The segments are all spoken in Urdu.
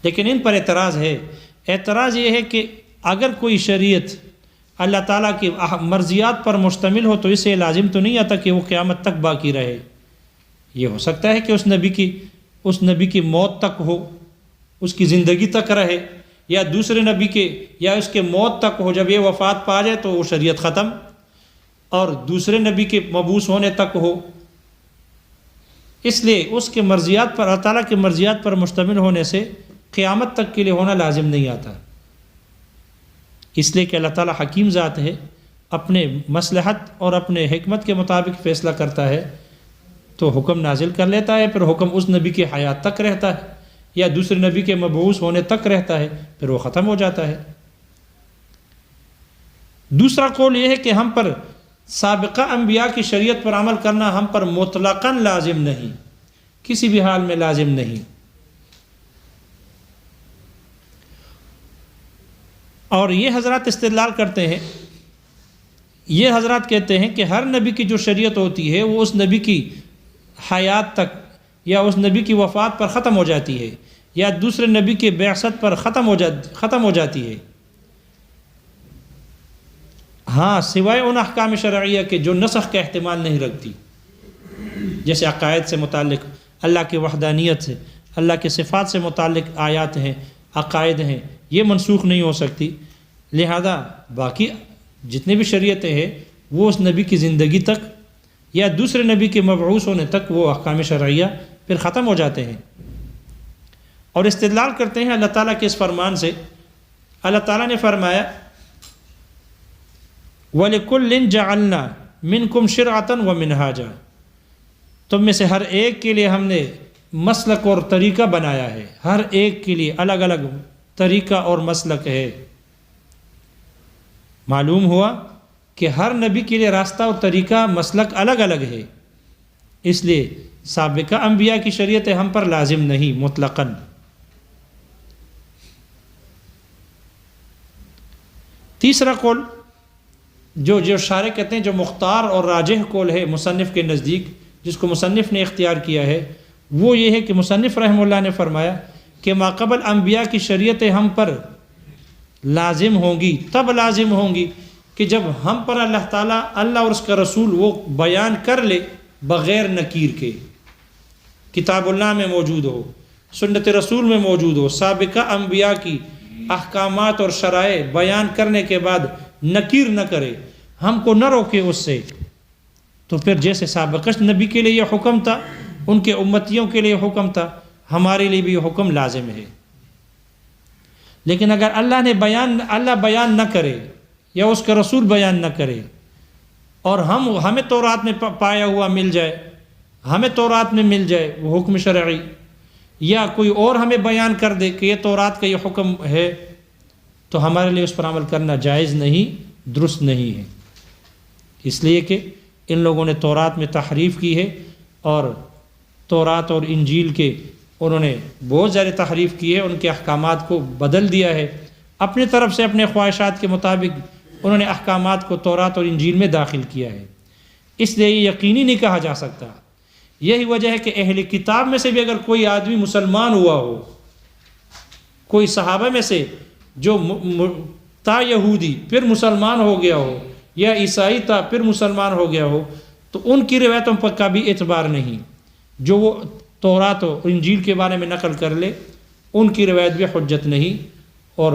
لیکن ان پر اعتراض ہے. اعتراض یہ ہے کہ اگر کوئی شریعت اللہ تعالیٰ کی مرضیات پر مشتمل ہو تو اسے لازم تو نہیں آتا کہ وہ قیامت تک باقی رہے. یہ ہو سکتا ہے کہ اس نبی کی موت تک ہو، اس کی زندگی تک رہے، یا دوسرے نبی کے یا اس کے موت تک ہو. جب یہ وفات پا جائے تو وہ شریعت ختم، اور دوسرے نبی کے مبعوث ہونے تک ہو. اس لیے اس کے مرضیات پر، اللہ تعالیٰ کی مرضیات پر مشتمل ہونے سے قیامت تک کے لیے ہونا لازم نہیں آتا. اس لیے کہ اللہ تعالیٰ حکیم ذات ہے، اپنے مصلحت اور اپنے حکمت کے مطابق فیصلہ کرتا ہے تو حکم نازل کر لیتا ہے، پھر حکم اس نبی کی حیات تک رہتا ہے یا دوسرے نبی کے مبعوث ہونے تک رہتا ہے، پھر وہ ختم ہو جاتا ہے. دوسرا قول یہ ہے کہ ہم پر سابقہ انبیاء کی شریعت پر عمل کرنا ہم پر مطلقاً لازم نہیں، کسی بھی حال میں لازم نہیں. اور یہ حضرات استدلال کرتے ہیں، یہ حضرات کہتے ہیں کہ ہر نبی کی جو شریعت ہوتی ہے وہ اس نبی کی حیات تک یا اس نبی کی وفات پر ختم ہو جاتی ہے، یا دوسرے نبی کے بعثت پر ختم ہو جاتی ہے. ہاں، سوائے ان احکام شرعیہ کے جو نسخ کا احتمال نہیں رکھتی، جیسے عقائد سے متعلق، اللہ کی وحدانیت سے، اللہ کے صفات سے متعلق آیات ہیں، عقائد ہیں، یہ منسوخ نہیں ہو سکتی. لہذا باقی جتنے بھی شریعتیں ہیں وہ اس نبی کی زندگی تک یا دوسرے نبی کے مبعوث ہونے تک وہ احکام شرعیہ پھر ختم ہو جاتے ہیں. اور استدلال کرتے ہیں اللہ تعالیٰ کے اس فرمان سے. اللہ تعالیٰ نے فرمایا وَلِكُلٍّ جَعَلْنَا مِنْكُمْ شِرْعَةً وَمِنْهَاجًا، تم میں سے ہر ایک کے لیے ہم نے مسلک اور طریقہ بنایا ہے، ہر ایک کے لیے الگ الگ طریقہ اور مسلک ہے. معلوم ہوا کہ ہر نبی کے لیے راستہ اور طریقہ مسلک الگ الگ ہے، اس لیے سابقہ انبیاء کی شریعت ہم پر لازم نہیں مطلقاً. تیسرا قول جو شارح کہتے ہیں، جو مختار اور راجح قول ہے مصنف کے نزدیک، جس کو مصنف نے اختیار کیا ہے، وہ یہ ہے کہ مصنف رحمہ اللہ نے فرمایا کہ ماقبل انبیاء کی شریعتیں ہم پر لازم ہوں گی، تب لازم ہوں گی کہ جب ہم پر اللہ تعالیٰ، اللہ اور اس کا رسول وہ بیان کر لے بغیر نکیر کے، کتاب اللہ میں موجود ہو، سنت رسول میں موجود ہو، سابقہ انبیاء کی احکامات اور شرائع بیان کرنے کے بعد نکیر نہ کرے، ہم کو نہ روکے اس سے، تو پھر جیسے سابقہ نبی کے لیے یہ حکم تھا، ان کے امتیوں کے لیے حکم تھا، ہمارے لیے بھی یہ حکم لازم ہے. لیکن اگر اللہ بیان نہ کرے یا اس کا رسول بیان نہ کرے اور ہمیں تورات میں پایا ہوا مل جائے، ہمیں تورات میں مل جائے وہ حکم شرعی، یا کوئی اور ہمیں بیان کر دے کہ یہ تورات کا یہ حکم ہے، تو ہمارے لیے اس پر عمل کرنا جائز نہیں، درست نہیں ہے. اس لیے کہ ان لوگوں نے تورات میں تحریف کی ہے، اور تورات اور انجیل کے انہوں نے بہت زیادہ تحریف کی ہے، ان کے احکامات کو بدل دیا ہے، اپنی طرف سے اپنے خواہشات کے مطابق انہوں نے احکامات کو تورات اور انجیل میں داخل کیا ہے. اس لیے یہ یقینی نہیں کہا جا سکتا. یہی وجہ ہے کہ اہل کتاب میں سے بھی اگر کوئی آدمی مسلمان ہوا ہو، کوئی صحابہ میں سے جو تا یہودی پھر مسلمان ہو گیا ہو، یا عیسائی تھا پھر مسلمان ہو گیا ہو، تو ان کی روایتوں پر کا بھی اعتبار نہیں. جو وہ تورات و انجیل کے بارے میں نقل کر لے، ان کی روایت بھی حجت نہیں اور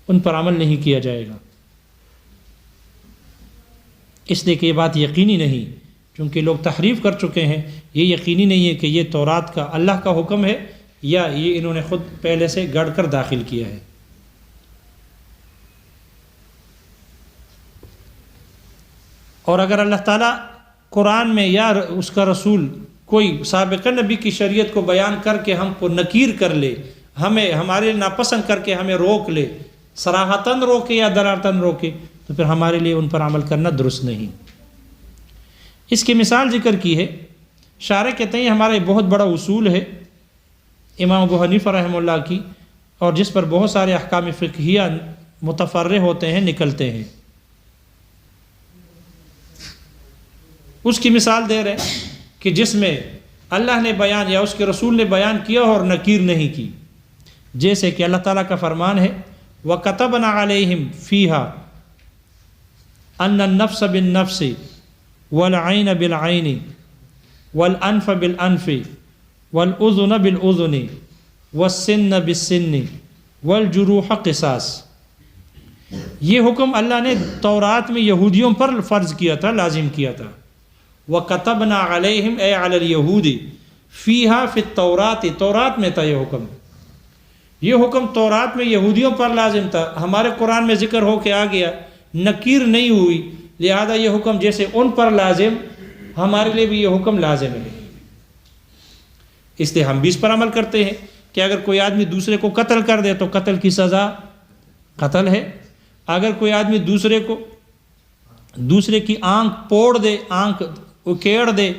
ان پر عمل نہیں کیا جائے گا. اس لیے کہ یہ بات یقینی نہیں، کیونکہ لوگ تحریف کر چکے ہیں. یہ یقینی نہیں ہے کہ یہ تورات کا اللہ کا حکم ہے یا یہ انہوں نے خود پہلے سے گڑھ کر داخل کیا ہے. اور اگر اللہ تعالیٰ قرآن میں یا اس کا رسول کوئی سابقہ نبی کی شریعت کو بیان کر کے ہم کو نکیر کر لے، ہمیں ہمارے ناپسند کر کے ہمیں روک لے، صراحتاً روکے یا دلالتاً روکے، تو پھر ہمارے لیے ان پر عمل کرنا درست نہیں. اس کی مثال ذکر کی ہے. شارح کہتے ہیں ہمارا ایک بہت بڑا اصول ہے امام ابو حنیفہ رحمہ اللہ کی، اور جس پر بہت سارے احکام فقہیہ متفرع ہوتے ہیں، نکلتے ہیں. اس کی مثال دے رہے کہ جس میں اللہ نے بیان یا اس کے رسول نے بیان کیا اور نکیر نہیں کی. جیسے کہ اللہ تعالیٰ کا فرمان ہے وَكَتَبْنَا عَلَيْهِمْ فِيهَا أَنَّ النَّفْسَ بِالنَّفْسِ وَالْعَيْنَ بِالْعَيْنِ وَالْأَنْفَ بِالْأَنْفِ وَالْأُذُنَ بِالْأُذُنِ وَالسِّنَّ بِالسِّنِّ وَالْجُرُوحَ قِصَاص۔ یہ حکم اللہ نے تورات میں یہودیوں پر فرض کیا تھا، لازم کیا تھا۔ وَكَتَبْنَا عَلَيْهِمْ اے عَلَى الْيَهُودِ فِيهَا فِي التَّوْرَاتِ، تورات میں تھا یہ حکم۔ یہ حکم تورات میں یہودیوں پر لازم تھا، ہمارے قرآن میں ذکر ہو کے آ گیا، نکیر نہیں ہوئی، لہذا یہ حکم جیسے ان پر لازم ہمارے لیے بھی یہ حکم لازم ہے۔ اس لیے ہم بھی اس پر عمل کرتے ہیں کہ اگر کوئی آدمی دوسرے کو قتل کر دے تو قتل کی سزا قتل ہے، اگر کوئی آدمی دوسرے کی آنکھ پوڑ دے، آنکھ اکیڑ دے،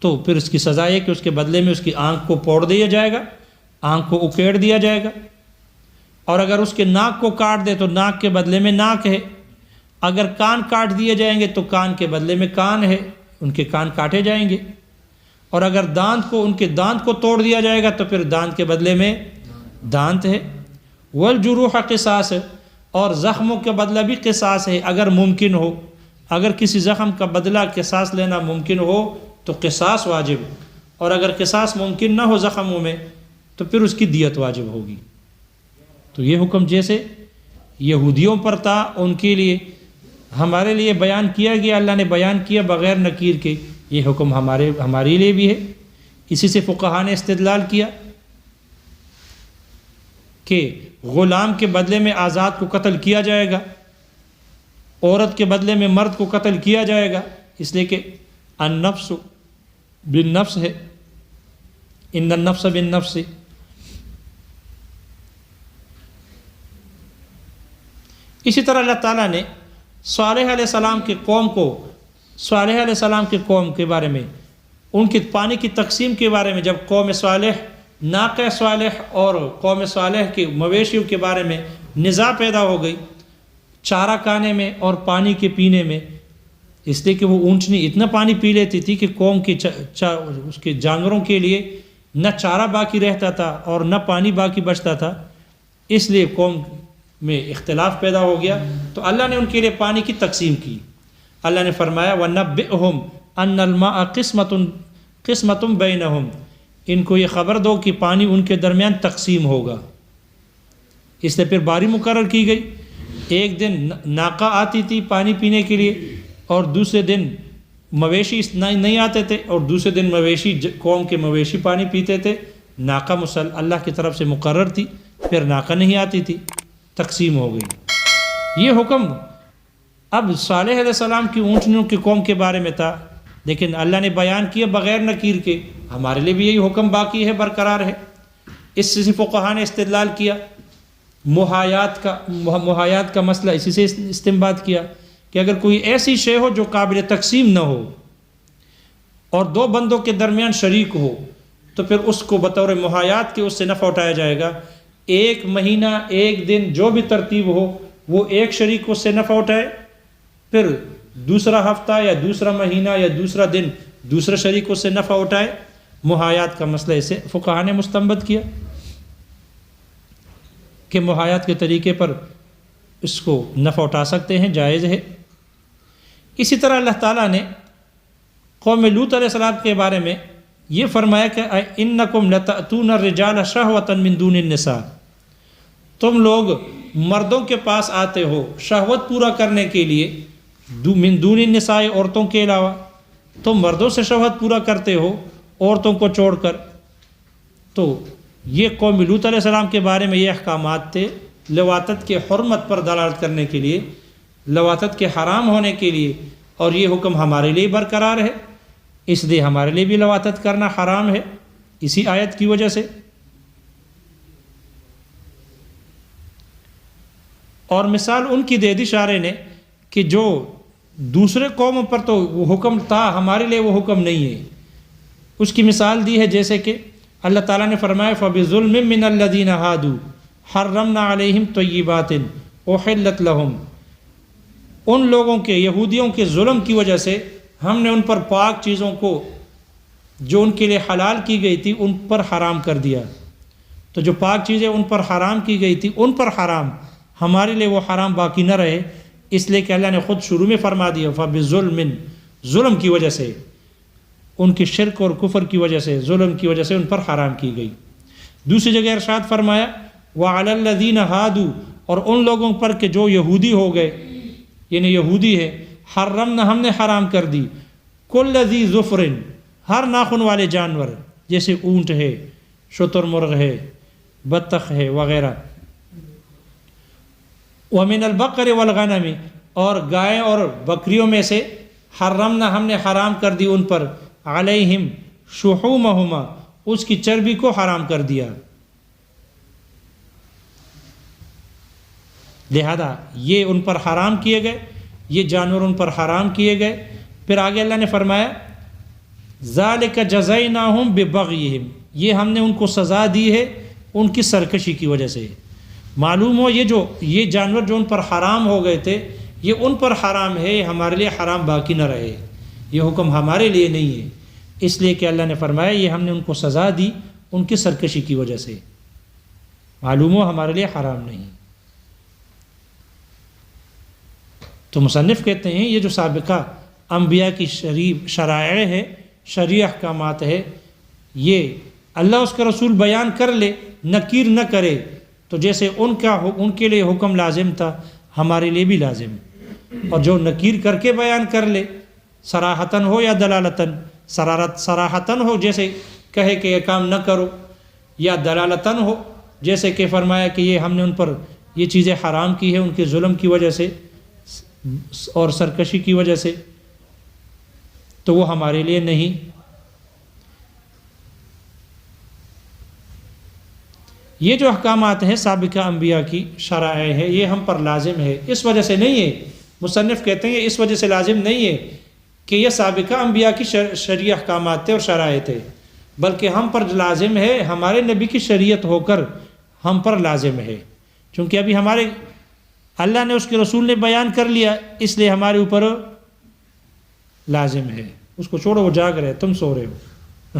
تو پھر اس کی سزا ہے کہ اس کے بدلے میں اس کی آنکھ کو پوڑ دیا جائے گا، آنکھ کو اکیڑ دیا جائے گا، اور اگر اس کے ناک کو کاٹ دے تو ناک کے بدلے میں ناک ہے، اگر کان کاٹ دیے جائیں گے تو کان کے بدلے میں کان ہے، ان کے کان کاٹے جائیں گے، اور اگر ان کے دانت کو توڑ دیا جائے گا تو پھر دانت کے بدلے میں دانت ہے۔ والجروح قصاص، اور زخموں کا بدلہ بھی قصاص ہے اگر ممکن ہو، اگر کسی زخم کا بدلہ قصاص لینا ممکن ہو تو قصاص واجب، اور اگر قصاص ممکن نہ ہو زخموں میں تو پھر اس کی دیت واجب ہوگی۔ تو یہ حکم جیسے یہودیوں پر تھا ان کے لیے ہمارے لیے بیان کیا گیا، اللہ نے بیان کیا بغیر نکیر کے، یہ حکم ہمارے لیے بھی ہے۔ اسی سے فقہا نے استدلال کیا کہ غلام کے بدلے میں آزاد کو قتل کیا جائے گا، عورت کے بدلے میں مرد کو قتل کیا جائے گا، اس لیے کہ النفس بالنفس ہے، ان النفس بالنفس۔ اسی طرح اللہ تعالیٰ نے صالح علیہ السلام کے قوم کے بارے میں، ان کے پانی کی تقسیم کے بارے میں، جب قوم صالح، ناقہ صالح اور قوم صالح کے مویشیوں کے بارے میں نزاع پیدا ہو گئی چارہ کھانے میں اور پانی کے پینے میں، اس لیے کہ وہ اونٹنی اتنا پانی پی لیتی تھی کہ قوم کے اس کے جانوروں کے لیے نہ چارہ باقی رہتا تھا اور نہ پانی باقی بچتا تھا، اس لیے قوم میں اختلاف پیدا ہو گیا، تو اللہ نے ان کے لیے پانی کی تقسیم کی۔ اللہ نے فرمایا وَنَبِّئْهُمْ أَنَّ الْمَاءَ قِسْمَةٌ بَيْنَهُمْ، ان کو یہ خبر دو کہ پانی ان کے درمیان تقسیم ہوگا۔ اس لیے پھر باری مقرر کی گئی، ایک دن ناقہ آتی تھی پانی پینے کے لیے، اور دوسرے دن مویشی نہیں آتے تھے، اور دوسرے دن قوم کے مویشی پانی پیتے تھے۔ ناقہ اللہ کی طرف سے مقرر تھی، پھر ناقہ نہیں آتی تھی، تقسیم ہو گئی۔ یہ حکم اب صالح علیہ السلام کی اونٹنیوں کی قوم کے بارے میں تھا، لیکن اللہ نے بیان کیا بغیر نکیر کے، ہمارے لیے بھی یہی حکم باقی ہے، برقرار ہے۔ اس سے فقہا نے استدلال کیا، محایات کا مسئلہ اسی سے استنباط کیا کہ اگر کوئی ایسی شے ہو جو قابل تقسیم نہ ہو اور دو بندوں کے درمیان شریک ہو تو پھر اس کو بطور محایات کے اس سے نفع اٹھایا جائے گا، ایک مہینہ، ایک دن، جو بھی ترتیب ہو، وہ ایک شریک اس سے نفع اٹھائے، پھر دوسرا ہفتہ یا دوسرا مہینہ یا دوسرا دن دوسرا شریک اس سے نفع اٹھائے۔ محایات کا مسئلہ اسے فقہا نے مستنبط کیا کہ محایات کے طریقے پر اس کو نفع اٹھا سکتے ہیں، جائز ہے۔ اسی طرح اللہ تعالیٰ نے قوم لوط علیہ السلام کے بارے میں یہ فرمایا کہ انکم لتأتون الرجال شہوۃ من دون النساء، تم لوگ مردوں کے پاس آتے ہو شہوت پورا کرنے کے لیے، من دون النساء، عورتوں کے علاوہ، تم مردوں سے شہوت پورا کرتے ہو عورتوں کو چھوڑ کر۔ تو یہ قوم لوط علیہ السلام کے بارے میں یہ احکامات تھے لواطت کے حرمت پر دلالت کرنے کے لیے، لواطت کے حرام ہونے کے لیے، اور یہ حکم ہمارے لیے برقرار ہے، اس لیے ہمارے لیے بھی لواطت کرنا حرام ہے اسی آیت کی وجہ سے۔ اور مثال ان کی دے دی شارع نے کہ جو دوسرے قوموں پر تو وہ حکم تھا، ہمارے لیے وہ حکم نہیں ہے۔ اس کی مثال دی ہے جیسے کہ اللہ تعالیٰ نے فرمایا فَبِظُلْمٍ مِّنَ الَّذِينَ هَادُوا حَرَّمْنَا عَلَيْهِمْ طَيِّبَاتٍ أُحِلَّتْ لَهُمْ، ان لوگوں کے، یہودیوں کے ظلم کی وجہ سے ہم نے ان پر پاک چیزوں کو جو ان کے لیے حلال کی گئی تھی ان پر حرام کر دیا۔ تو جو پاک چیزیں ان پر حرام کی گئی تھی ان پر حرام، ہمارے لیے وہ حرام باقی نہ رہے، اس لیے کہ اللہ نے خود شروع میں فرما دیا فَبِظُلْمٍ، ظلم کی وجہ سے، ان کی شرک اور کفر کی وجہ سے، ظلم کی وجہ سے ان پر حرام کی گئی۔ دوسری جگہ ارشاد فرمایا وَعَلَى الَّذِينَ هَادُوا، اور ان لوگوں پر کہ جو یہودی ہو گئے، یعنی یہودی ہے، حرمنا، ہم نے حرام کر دی، کُلَّ ذِی ظُفْرٍ، ہر ناخن والے جانور، جیسے اونٹ ہے، شتر مرغ ہے، بطخ ہے وغیرہ، وَمِنَ الْبَقَرِ وَالْغَنَمِ، اور گائے اور بکریوں میں سے، حرمنا، ہم نے حرام کر دی ان پر، علیہم شحومہما، اس کی چربی کو حرام کر دیا۔ لہذا یہ ان پر حرام کیے گئے، یہ جانور ان پر حرام کیے گئے۔ پھر آگے اللہ نے فرمایا ذَلِكَ جَزَيْنَاهُمْ بِبَغْيِهِمْ، یہ ہم نے ان کو سزا دی ہے ان کی سرکشی کی وجہ سے۔ معلوم ہو یہ جانور جو ان پر حرام ہو گئے تھے، یہ ان پر حرام ہے، ہمارے لیے حرام باقی نہ رہے، یہ حکم ہمارے لیے نہیں ہے، اس لیے کہ اللہ نے فرمایا یہ ہم نے ان کو سزا دی ان کی سرکشی کی وجہ سے، معلوم ہو ہمارے لیے حرام نہیں۔ تو مصنف کہتے ہیں یہ جو سابقہ انبیاء کی شرائع ہے، شرعی احکامات ہے، یہ اللہ اس کا رسول بیان کر لے، نکیر نہ کرے، تو جیسے ان کے لیے حکم لازم تھا ہمارے لیے بھی لازم، اور جو نکیر کر کے بیان کر لے، صراحتاً ہو یا دلالتاً، صراحتاً ہو جیسے کہے کہ یہ کام نہ کرو، یا دلالتاً ہو جیسے کہ فرمایا کہ یہ ہم نے ان پر یہ چیزیں حرام کی ہے ان کے ظلم کی وجہ سے اور سرکشی کی وجہ سے، تو وہ ہمارے لیے نہیں۔ یہ جو احکامات ہیں سابقہ انبیاء کی شرائع ہے، یہ ہم پر لازم ہے، اس وجہ سے نہیں ہے، مصنف کہتے ہیں اس وجہ سے لازم نہیں ہے کہ یہ سابقہ انبیاء کی شرعی احکامات تھے اور شرائع تھے، بلکہ ہم پر لازم ہے، ہمارے نبی کی شریعت ہو کر ہم پر لازم ہے، چونکہ ابھی ہمارے اللہ نے اس کے رسول نے بیان کر لیا، اس لیے ہمارے اوپر لازم ہے۔ اس کو چھوڑو، وہ جاگ رہے، تم سو رہے ہو۔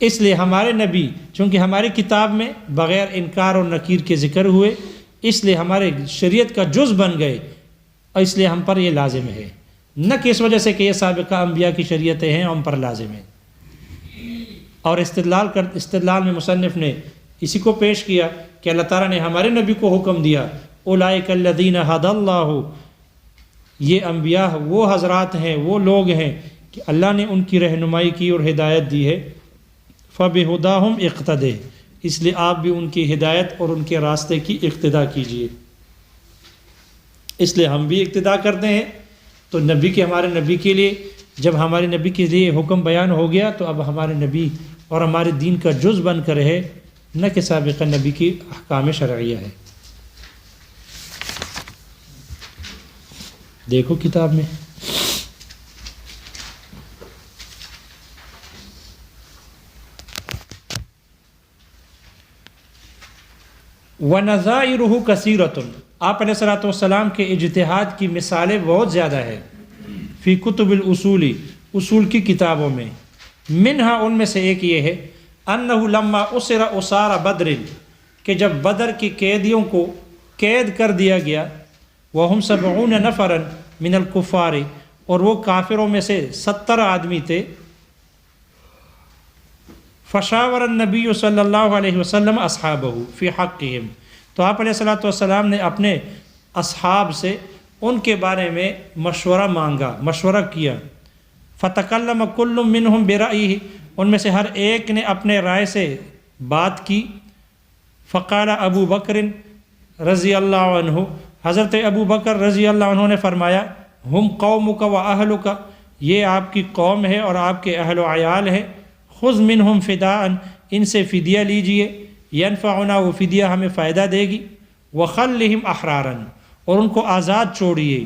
اس لیے ہمارے نبی چونکہ ہماری کتاب میں بغیر انکار اور نکیر کے ذکر ہوئے، اس لیے ہمارے شریعت کا جز بن گئے، اور اس لیے ہم پر یہ لازم ہے، نہ کہ اس وجہ سے کہ یہ سابقہ انبیاء کی شریعتیں ہیں ہم پر لازم ہیں۔ اور استدلال میں مصنف نے اسی کو پیش کیا کہ اللہ تعالیٰ نے ہمارے نبی کو حکم دیا اولئک الذین ھدی اللہ، یہ انبیاء وہ حضرات ہیں، وہ لوگ ہیں کہ اللہ نے ان کی رہنمائی کی اور ہدایت دی ہے، فبہداہم اقتدے، اس لیے آپ بھی ان کی ہدایت اور ان کے راستے کی اقتداء کیجیے۔ اس لیے ہم بھی اقتداء کرتے ہیں، تو ہمارے نبی کے لیے جب ہمارے نبی کے لیے حکم بیان ہو گیا تو اب ہمارے نبی اور ہمارے دین کا جز بن کر ہے، نہ کہ سابقہ نبی کی احکام شرعیہ ہے۔ دیکھو کتاب میں وَنَظَائِرُهُ كَثِيرَةٌ، آپ علیہ الصلوۃ والسلام کے اجتہاد کی مثالیں بہت زیادہ ہے، فی کتب الاصول، اصول کی کتابوں میں، منہا ان میں سے ایک یہ ہے، انہ لما اسر اسار بدر، کہ جب بدر کی قیدیوں کو قید کر دیا گیا، وہم 70 نفرا من الکفار، اور وہ کافروں میں سے 70 آدمی تھے، فشاور النبی صلی اللہ علیہ وسلم اصحابہ فی حقہم، تو آپ علیہ الصلوۃ والسلام نے اپنے اصحاب سے ان کے بارے میں مشورہ مانگا، مشورہ کیا، فتکلم کل منہم برأیہ، ان میں سے ہر ایک نے اپنے رائے سے بات کی، فقال ابو بکر رضی اللہ عنہ، حضرت ابو بکر رضی اللہ عنہ نے فرمایا، ہم قومک و اہلک، یہ آپ کی قوم ہے اور آپ کے اہل و عیال ہے، خذ منہم فداء، ان سے فدیہ لیجئے، ینفعنا، وہ فدیہ ہمیں فائدہ دے گی، وخلہم احرارا، اور ان کو آزاد چھوڑیے،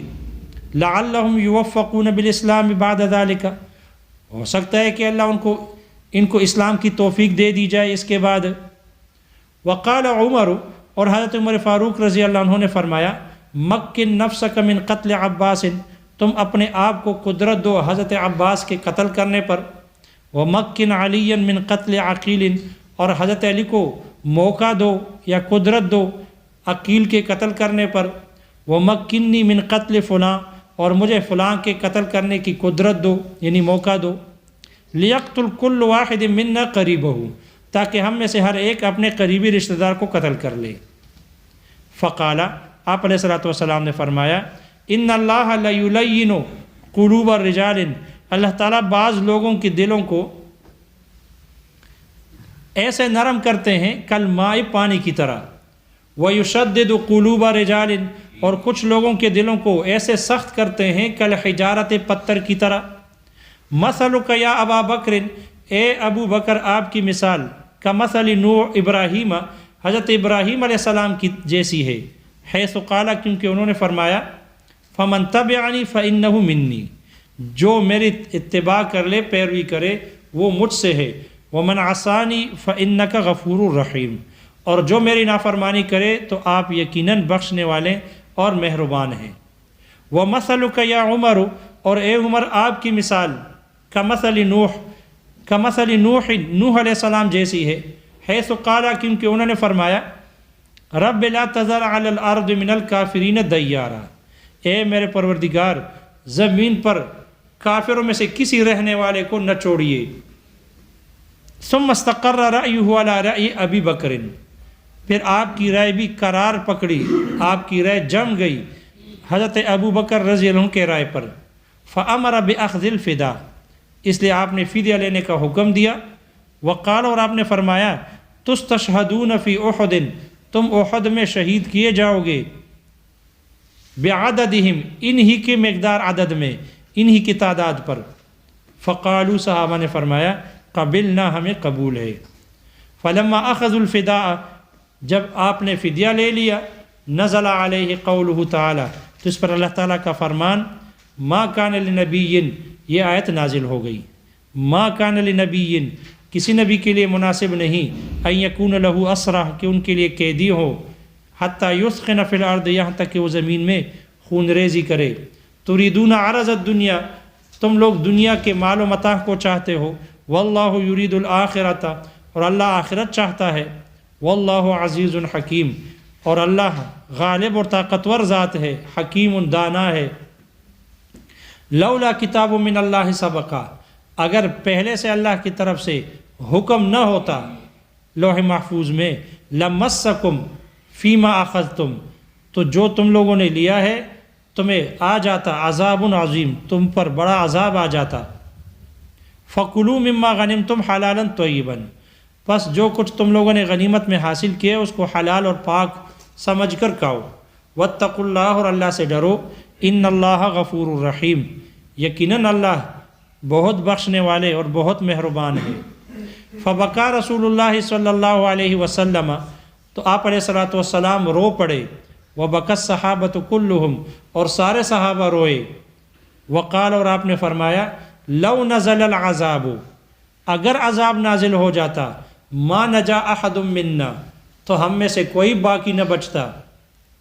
لعلہم یوفقون بالاسلام بعد ذالک، ہو سکتا ہے کہ اللہ ان کو اسلام کی توفیق دے دی جائے اس کے بعد۔ وقال عمر، اور حضرت عمر فاروق رضی اللہ عنہ نے فرمایا، مکن نفسک من قتل عباس، تم اپنے آپ کو قدرت دو حضرت عباس کے قتل کرنے پر، ومکن علی من قتل عقیل، اور حضرت علی کو موقع دو یا قدرت دو عقیل کے قتل کرنے پر، ومکنی من قتل فلاں، اور مجھے فلاں کے قتل کرنے کی قدرت دو یعنی موقع دو، لیقتل کل واحد منا قریبہ، تاکہ ہم میں سے ہر ایک اپنے قریبی رشتہ دار کو قتل کر لے۔ فقال، آپ علیہ الصلوۃ والسلام نے فرمایا، ان اللہ لیلین قلوب الرجال، اللہ تعالیٰ بعض لوگوں کے دلوں کو ایسے نرم کرتے ہیں کل ماء پانی کی طرح، ویشدد قلوب رجال، اور کچھ لوگوں کے دلوں کو ایسے سخت کرتے ہیں کل حجارت پتھر کی طرح۔ مثلک یا ابا بکر، اے ابو بکر آپ کی مثال، کمثل نوح ابراہیم، حضرت ابراہیم علیہ السلام کی جیسی ہے، حیث قال، کیونکہ انہوں نے فرمایا، فمن تبعنی فانہ منی، جو میری اتباع کر لے پیروی کرے وہ مجھ سے ہے، ومن عصانی فانک غفور الرحیم، اور جو میری نافرمانی کرے تو آپ یقیناً بخشنے والے اور مہربان ہیں۔ ومثلک یا عمر، اور اے عمر آپ کی مثال، کمثل نوح، کمثل نوح، نوح علیہ السلام جیسی ہے، حیث قال، کیونکہ انہوں نے فرمایا، رب لا تذر علی الارض من الکافرین دیارا، اے میرے پروردگار زمین پر کافروں میں سے کسی رہنے والے کو نہ چھوڑیے۔ ثم استقر رأیہ علی رأی ابی بکر، پھر آپ کی رائے بھی قرار پکڑی، آپ کی رائے جم گئی حضرت ابو بکر رضی اللہ عنہ کے رائے پر۔ فامر باخذ الفداء، اس لیے آپ نے فدیہ لینے کا حکم دیا۔ وقال، اور آپ نے فرمایا، تستشہدون فی احد، تم احد میں شہید کیے جاؤ گے، بعددہم، انہی کے مقدار عدد میں، انہی کی تعداد پر۔ فقالوا، صحابہ نے فرمایا، قبلنا، ہمیں قبول ہے۔ فلما اخذوا الفداء، جب آپ نے فدیہ لے لیا، نزل علیہ قولہ تعالی، تو اس پر اللہ تعالیٰ کا فرمان، ما کان لنبی، یہ آیت نازل ہو گئی، ما کان لنبی، کسی نبی کے لیے مناسب نہیں، ان یکون لہ اسرہ، کہ ان کے لیے قیدی ہو، حتی یثخن فی الارض، یہاں تک کہ وہ زمین میں خون ریزی کرے۔ تریدون عرض الدنیا، تم لوگ دنیا کے مال و متاع کو چاہتے ہو، واللہ یرید الآخرۃ، اور اللہ آخرت چاہتا ہے، واللہ عزیز حکیم، اور اللہ غالب اور طاقتور ذات ہے، حکیم دانا ہے۔ لولا کتاب من اللہ سبقا، اگر پہلے سے اللہ کی طرف سے حکم نہ ہوتا لوح محفوظ میں، لمسکم فیما اخذتم، تو جو تم لوگوں نے لیا ہے تمہیں آ جاتا عذاب عظیم، تم پر بڑا عذاب آ جاتا۔ فکلوا مما غنمتم حلالا طیبا، پس جو کچھ تم لوگوں نے غنیمت میں حاصل کیا اس کو حلال اور پاک سمجھ کر کھاؤ۔ واتقوا اللہ، اور اللہ سے ڈرو، ان اللہ غفور الرحیم، یقیناً اللہ بہت بخشنے والے اور بہت مہربان ہے۔ فبکا رسول اللہ صلی اللہ علیہ وسلم، تو آپ علیہ الصلوۃ والسلام رو پڑے، وبکى الصحابۃ کلہم، اور سارے صحابہ روئے۔ وقال، اور آپ نے فرمایا، لو نزل العذاب، اگر عذاب نازل ہو جاتا، ما نجا احد منا، تو ہم میں سے کوئی باقی نہ بچتا،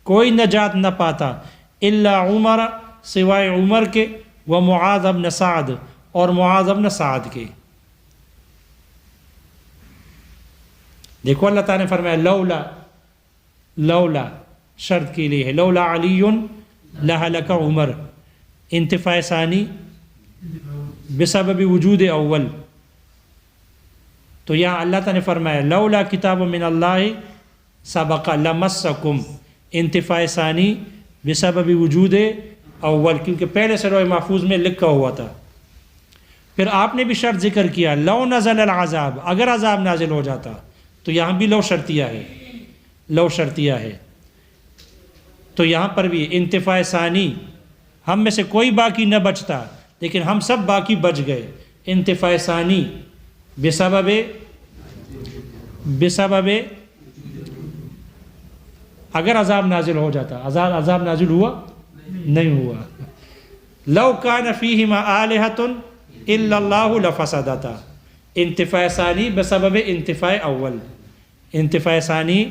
کوئی نجات نہ پاتا، الا عمر، سوائے عمر کے، ومعاذ بن سعد، اور معاذ بن سعد کے۔ دیکھو اللہ تعالیٰ نے فرمایا لولا، لولا شرط کے لیے ہے، لولا علی لہلک عمر، انتفاع ثانی بسبب وجود اول، تو یہاں اللہ تعالیٰ نے فرمایا لولا کتاب من اللہ سبق لمسکم، انتفاع ثانی بسبب وجود اول، کیونکہ پہلے سے لوح محفوظ میں لکھا ہوا تھا۔ پھر آپ نے بھی شرط ذکر کیا، لو نزل العذاب، اگر عذاب نازل ہو جاتا، تو یہاں بھی لو شرطیہ ہے، لو شرطیہ ہے، تو یہاں پر بھی انتفاع ثانی، ہم میں سے کوئی باقی نہ بچتا، لیکن ہم سب باقی بچ گئے، انتفاع ثانی بسبب اگر عذاب نازل ہو جاتا، عذاب نازل ہوا نہیں ہوا، لو کان فیہما آلہۃ الا اللہ لفسدتا، انتفاع ثانی بسبب انتفاع اول، انتفاع ثانی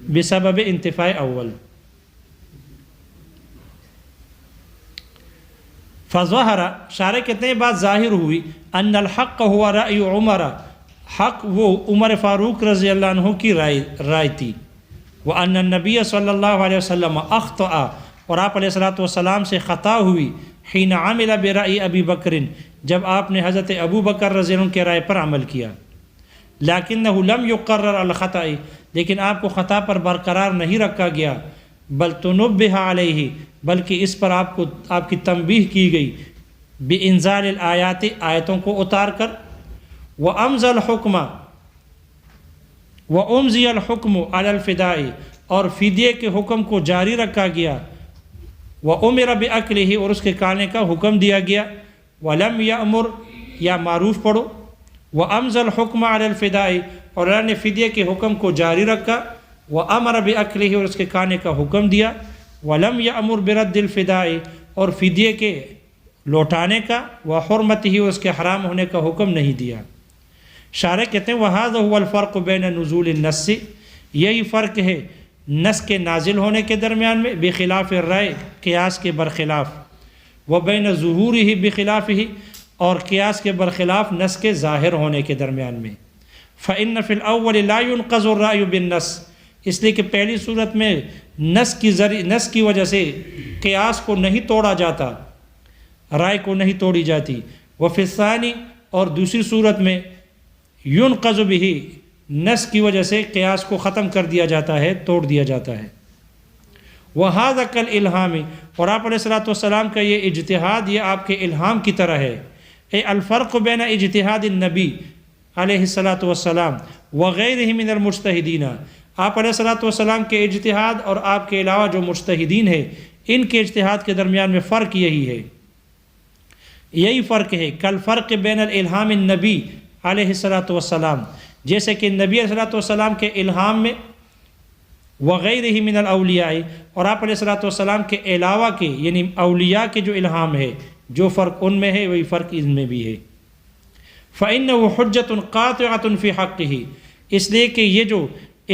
بسبب انتفاع اول۔ فظہر شارح کہتے ہیں بات ظاہر ہوئی ان الحق ہوا رأی عمر، حق وہ عمر فاروق رضی اللہ عنہ کی رائے تھی، وان النبی صلی اللہ علیہ وسلم اخطأ، اور آپ علیہ السلام سے خطا ہوئی، حین عمل برأی ابی بکر، جب آپ نے حضرت ابو بکر رضی اللہ عنہ کے رائے پر عمل کیا، لیکنہ لم یقرر الخطأ، لیکن آپ کو خطا پر برقرار نہیں رکھا گیا، بل تنبہ علیہ، بلکہ اس پر آپ کی تنبیہ کی گئی، بانزال الآیات، آیتوں کو اتار کر، وامضى الحکم وامضی الحکم علی الفداء، اور فدیے کے حکم کو جاری رکھا گیا، وامر باکلہ، اور اس کے کھانے کا حکم دیا گیا، ولم یامر، یا معروف پڑھو، وامضى الحکم علی الفداء، اور اللہ نے فدیے کے حکم کو جاری رکھا، وامر باکلہ، اور اس کے کھانے کا حکم دیا، ولم یامر برد الفداء، اور فدیے کے لوٹانے کا، وحرمتہ، اور اس کے حرام ہونے کا حکم نہیں دیا۔ شارح کہتے ہیں وَهَذَا هُوَ الْفَرْقُ بَيْنَ نُزُولِ النَّسِّ، یہی فرق ہے نص کے نازل ہونے کے درمیان میں، بخلاف الرائے، قیاس کے برخلاف، وَبَيْنَ ظُهُورِهِ بخلافه، اور قیاس کے برخلاف نص کے ظاہر ہونے کے درمیان میں۔ فَإِنَّ فِي الْأَوَّلِ لَا يُنْقَضُ الرَّأْيُ بِالنَّصِّ، اس لیے کہ پہلی صورت میں نص کی وجہ سے قیاس کو نہیں توڑا جاتا، رائے کو نہیں توڑی جاتی، وفی الثانی، اور دوسری صورت میں ينقض به، نص کی وجہ سے قیاس کو ختم کر دیا جاتا ہے، توڑ دیا جاتا ہے۔ وَهَذَا كَالْإِلْهَامِ، اور آپ علیہ السلام کا یہ اجتہاد یہ آپ کے الہام کی طرح ہے، اے الفرق بین اجتہاد النبی علیہ السلام وغیرہ من المجتہدین، آپ علیہ السلام کے اجتہاد اور آپ کے علاوہ جو مجتہدین ہیں ان کے اجتہاد کے درمیان میں فرق یہی ہے، یہی فرق ہے، کالفرق بین الالہام النبی علیہ السلام، جیسے کہ نبی علیہ السلام کے الہام میں، وغیرہ من الاولیاء، اور آپ علیہ السلام کے علاوہ کے یعنی اولیاء کے جو الہام ہے، جو فرق ان میں ہے وہی فرق ان میں بھی ہے۔ فَإِنَّهُ حُجَّةٌ قَاطِعَةٌ فِي حَقِّهِ، اس لیے کہ یہ جو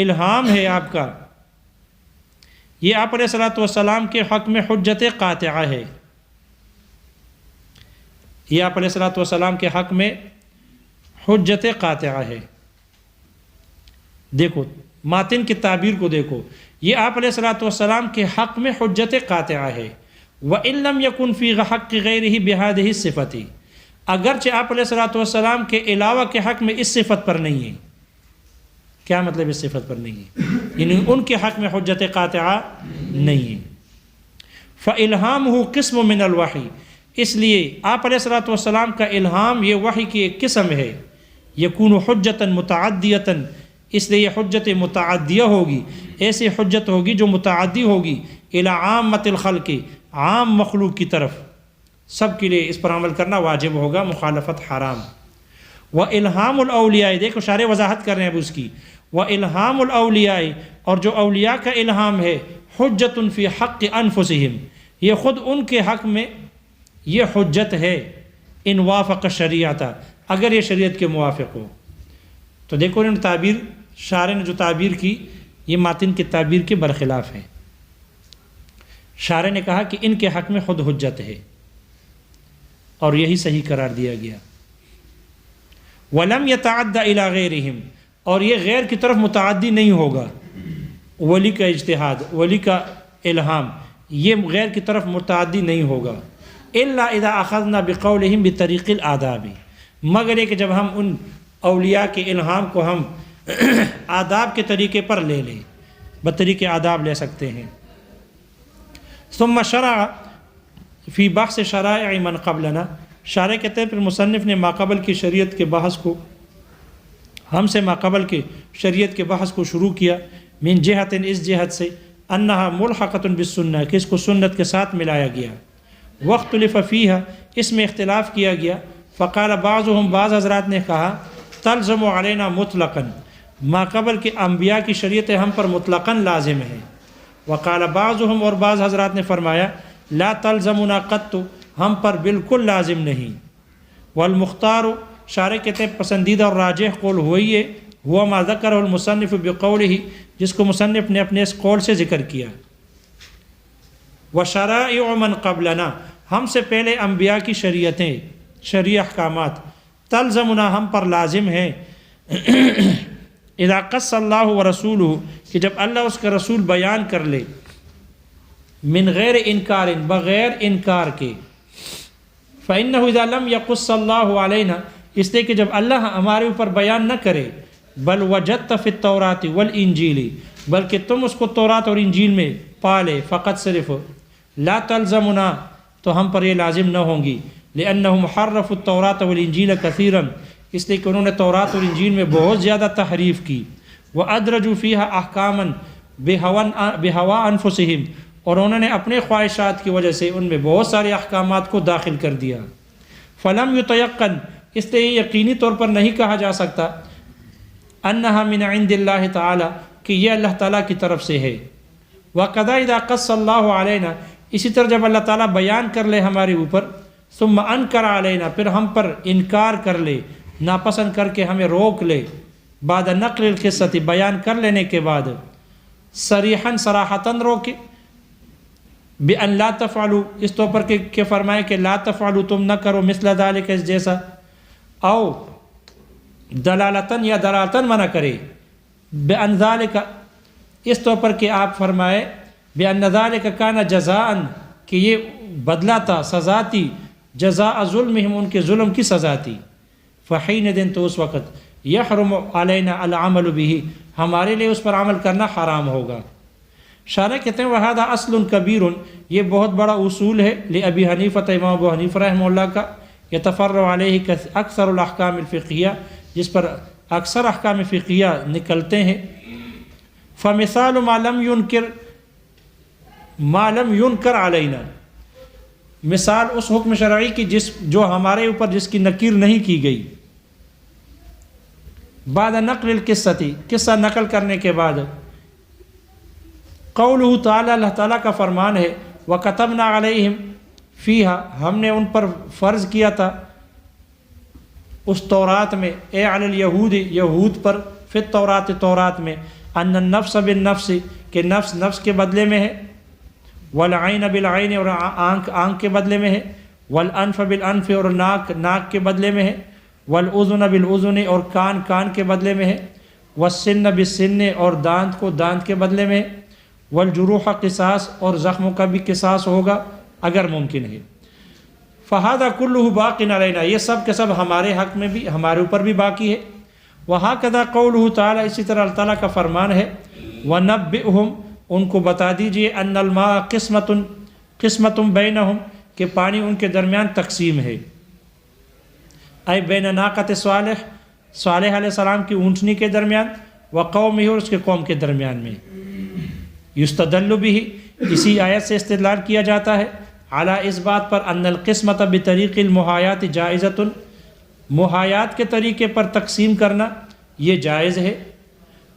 الہام ہے آپ کا، یہ آپ علیہ السلام کے حق میں حجت قاطعہ ہے، یہ آپ علیہ السلام کے حق میں حجت قاطعہ ہے۔ دیکھو ماتن کی تعبیر کو دیکھو، یہ آپ علیہ السلام کے حق میں حجت قاطعہ ہے، وَإِن لَمْ يَكُنْ فِي حَقِّ غَيْرِهِ بِهَذِهِ الصِّفَةِ، اگرچہ آپ علیہ السلام کے علاوہ کے حق میں اس صفت پر نہیں ہے۔ کیا مطلب اس صفت پر نہیں ہے؟ یعنی ان کے حق میں حجت قاطعہ نہیں ہے۔ فَإِلْهَامُهُ قِسْمٌ مِّنَ الْوَحْيِ، اس لیے آپ علیہ السلام کا الہام یہ وحی کی ایک قسم ہے، یکون حجتاً متعدیتاً، اس لیے یہ حجت متعدیہ ہوگی، ایسی حجت ہوگی جو متعدی ہوگی، الی عامۃ الخلق، عام مخلوق کی طرف، سب کے لیے اس پر عمل کرنا واجب ہوگا، مخالفت حرام۔ وَإِلْهَامُ الْأَوْلِيَاءِ، دیکھو شارح وضاحت کر رہے ہیں اب اس کی، وَإِلْهَامُ الْأَوْلِيَاءِ، اور جو اولیاء کا الہام ہے، حجت فی حق انفسہم، یہ خود ان کے حق میں یہ حجت ہے، ان وافق شریعت، اگر یہ شریعت کے موافق ہو۔ تو دیکھو انہوں نے تعبیر، شارح نے جو تعبیر کی یہ ماتن کی تعبیر کے برخلاف ہے۔ شارح نے کہا کہ ان کے حق میں خود حجت ہے اور یہی صحیح قرار دیا گیا۔ وَلَمْ يَتَعَدَّ إِلَىٰ غَيْرِهِمْ، اور یہ غیر کی طرف متعدی نہیں ہوگا، ولی کا اجتہاد، ولی کا الہام، یہ غیر کی طرف متعدی نہیں ہوگا، إِلَّا إِذَا أَخَذْنَا بِقَوْلِهِمْ بِطَرِيقِ الْآدَابِ، مگر یہ کہ جب ہم ان اولیاء کے الہام کو ہم آداب کے طریقے پر لے لیں، بطریق آداب لے سکتے ہیں۔ ثم شرع فی بحث شرائع من قبلنا، شارح کہتے ہیں پھر مصنف نے ماقبل کی شریعت کے بحث کو، ہم سے ماقبل کے شریعت کے بحث کو شروع کیا، من جہت، اس جہت سے، انہا ملحقۃ بالسنہ، کہ اس کو سنت کے ساتھ ملایا گیا، واختلف فیہا، اس میں اختلاف کیا گیا، فقال بعضهم، بعض حضرات نے کہا، تلزم علینا مطلقاً، ماقبل کے انبیاء کی شریعت ہم پر مطلقاً لازم ہے، وقال بعضهم، اور بعض حضرات نے فرمایا، لا تلزمنا قط، ہم پر بالکل لازم نہیں، والمختار، شارح کہتے ہیں پسندیدہ اور راجح قول ہوئی ہے، ہوا ما ذکر المصنف بقولہ، جس کو مصنف نے اپنے اس قول سے ذکر کیا، وشرائع من قبلنا، ہم سے پہلے انبیاء کی شریعتیں، شرعی احکامات تلزمنا ہم پر لازم ہیں، اذا قص اللہ و رسولہ کہ جب اللہ اس کا رسول بیان کر لے، من غیر انکار بغیر انکار کے، فإنہ اذا لم یقص اللہ علینا اس لیے کہ جب اللہ ہمارے اوپر بیان نہ کرے، بل وجدت فی التوراۃ والانجیل بلکہ تم اس کو تورات اور انجیل میں پالے، فقط صرف لا تلزمنا تو ہم پر یہ لازم نہ ہوں گی، لأنہم حرفوا التوراۃ والانجیل کثیرا اس لیے کہ انہوں نے تورات اور انجیل میں بہت زیادہ تحریف کی، وادرجوا فیہا احکاما بہوا انفسہم اور انہوں نے اپنے خواہشات کی وجہ سے ان میں بہت سارے احکامات کو داخل کر دیا، فلم یتیقن اس لیے یہ یقینی طور پر نہیں کہا جا سکتا، انہا من عند اللہ تعالی کہ یہ اللہ تعالیٰ کی طرف سے ہے، وقضا اذا قص اللہ علینا اسی طرح جب اللہ تعالیٰ بیان کر لے ہمارے اوپر، ثم انکر علینا پھر ہم پر انکار کر لے، ناپسند کر کے ہمیں روک لے، بعد نقل القصۃ بیان کر لینے کے بعد، صریحاً صراحتاً روکے، بأن لا تفعلوا اس طور پر کہ فرمائے کہ لا تفعلوا تم نہ کرو مثل ذالک اس جیسا، او دلالتاً یا دلالتاً منع کرے، بأن ذالک اس طور پر کہ آپ فرمائے بأن ذالک کان جزاء کہ یہ بدلہ تھا، سزا تھی، جزاء ظلمہم ان کے ظلم کی سزا تھی، فحین دن تو اس وقت یحرم علینا العمل بہ ہمارے لیے اس پر عمل کرنا حرام ہوگا۔ شارح کہتے ہیں وہذا اصل کبیر یہ بہت بڑا اصول ہے، لأبی حنیفہ امام ابو حنیفہ رحمہ اللہ کا، یتفرع علیہ اکثر الاحکام الفقہیہ جس پر اکثر احکام فقہیہ نکلتے ہیں، فمثال ما لم ينکر علینا مثال اس حکم شرعی کی جو ہمارے اوپر جس کی نکیر نہیں کی گئی، بعد نقل القصۃ قصہ نقل کرنے کے بعد، قولہ تعالی اللہ تعالیٰ کا فرمان ہے، وَكَتَبْنَا عَلَيْهِمْ فِيهَا ہم نے ان پر فرض کیا تھا اس تورات میں، اے علی الیہود یہود پر، فی التورات تورات میں، ان النفس بالنفس کہ نفس نفس کے بدلے میں ہے، والعین بالعین اور آنکھ آنکھ کے بدلے میں ہے، والانف بالانف اور ناک ناک کے بدلے میں ہے، والاذن بالاذن اور کان کان کے بدلے میں ہے، والسن بالسن اور دانت کو دانت کے بدلے میں ہے، والجروح قصاص اور زخموں کا بھی قصاص ہوگا اگر ممکن ہے، فہذا کلہ باق علینا یہ سب کے سب ہمارے حق میں بھی ہمارے اوپر بھی باقی ہے، وہکذا قولہ تعالی اسی طرح اللہ تعالیٰ کا فرمان ہے، ونبئہم ان کو بتا دیجئے، ان الماء قسمت بینہم کہ پانی ان کے درمیان تقسیم ہے، اے بین ناقۃ صالح علیہ السلام کی اونٹنی کے درمیان، وقومہ اور اس کے قوم کے درمیان میں، یستدل بہ اسی آیت سے استدلال کیا جاتا ہے، علی اس بات پر ان القسمت بطریق المحایات جائزۃ محایات کے طریقے پر تقسیم کرنا یہ جائز ہے،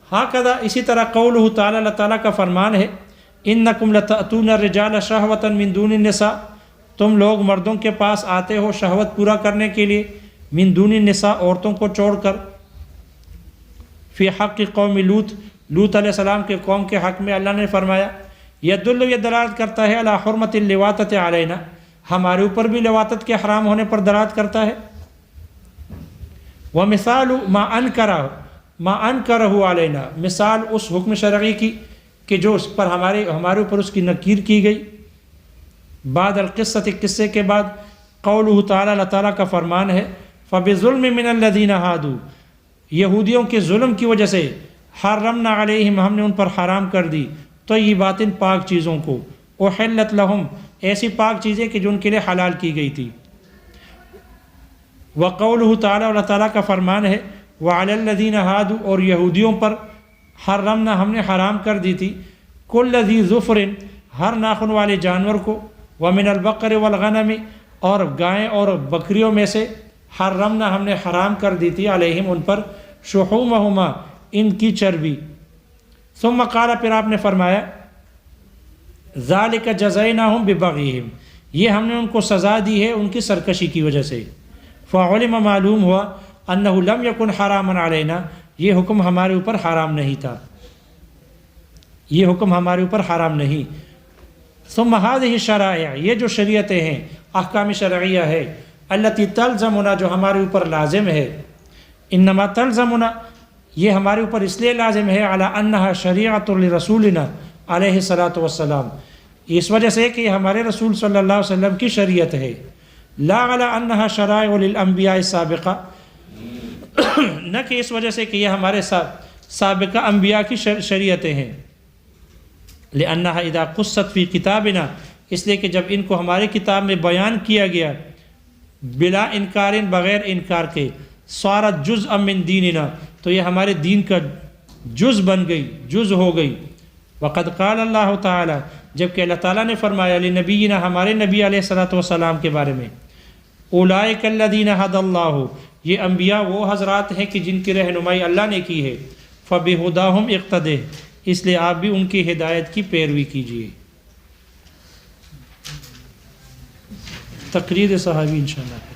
ہاکذا اسی طرح قولہ تعالی اللہ تعالیٰ کا فرمان ہے، انکم لتأتون الرجال شہوۃ من دون النساء تم لوگ مردوں کے پاس آتے ہو شہوت پورا کرنے کے لیے، من دون النساء عورتوں کو چھوڑ کر، فی حق قوم لوط علیہ السلام کے قوم کے حق میں اللہ نے فرمایا، یدل یہ دلالت کرتا ہے علی حرمت اللواطۃ علینا ہمارے اوپر بھی لواطت کے حرام ہونے پر دلالت کرتا ہے، ومثال ما انکرہ علینا مثال اس حکم شرعی کی کہ جو اس پر ہمارے اوپر اس کی نکیر کی گئی، بعد القصۃ قصے کے بعد، قولہ تعالی اللہ تعالیٰ کا فرمان ہے، فبظلم من الذین ہادوا یہودیوں کے ظلم کی وجہ سے، حرمنا علیہم ہم نے ان پر حرام کر دی، طیبات پاک چیزوں کو، احلت لہم ایسی پاک چیزیں کہ جو ان کے لیے حلال کی گئی تھی، وقولہ تعالی اللہ تعالیٰ کا فرمان ہے، وعلی الذین ہادوا اور یہودیوں پر، حرمنا ہم نے حرام کر دی تھی، کل ذی ظفر ہر ناخن والے جانور کو، ومن البقر والغنم اور گائیں اور بکریوں میں سے، حرمنا ہم نے حرام کر دی تھی علیہم ان پر، شحومہما ان کی چربی، ثم قال پھر آپ نے فرمایا، ذالک جزیناہم ببغیہم یہ ہم نے ان کو سزا دی ہے ان کی سرکشی کی وجہ سے، فعلم معلوم ہوا انہ لم یکن حراما علینا یہ حکم ہمارے اوپر حرام نہیں تھا، یہ حکم ہمارے اوپر حرام نہیں، ثم هذه الشرائع، یہ جو شریعتیں ہیں، احکام شرعیہ ہے، التي تلزمنا، جو ہمارے اوپر لازم ہے، انما تلزمنا، یہ ہمارے اوپر اس لیے لازم ہے، علی انها شریعۃ لرسولنا علیہ الصلاۃ والسلام، اس وجہ سے کہ یہ ہمارے رسول صلی اللہ علیہ وسلم کی شریعت ہے، لا علی انها شرائع للانبیاء السابقہ، نہ کہ اس وجہ سے کہ یہ ہمارے سابقہ انبیاء کی شریعتیں ہیں، لأنها اذا قصت فی کتابنا، اس لیے کہ جب ان کو ہماری کتاب میں بیان کیا گیا، بلا انکار، بغیر انکار کے، صارت جزءا من دیننا، تو یہ ہمارے دین کا جز بن گئی، جز ہو گئی، وقد قال اللہ تعالی، جبکہ اللہ تعالیٰ نے فرمایا، لنبینا، ہمارے نبی علیہ الصلوۃ والسلام کے بارے میں، اولئک الذین ھدی اللہ، یہ انبیاء وہ حضرات ہیں کہ جن کی رہنمائی اللہ نے کی ہے، فبہداہم اقتدہ، اس لیے آپ بھی ان کی ہدایت کی پیروی کیجیے۔ تقریر صحابی انشاءاللہ۔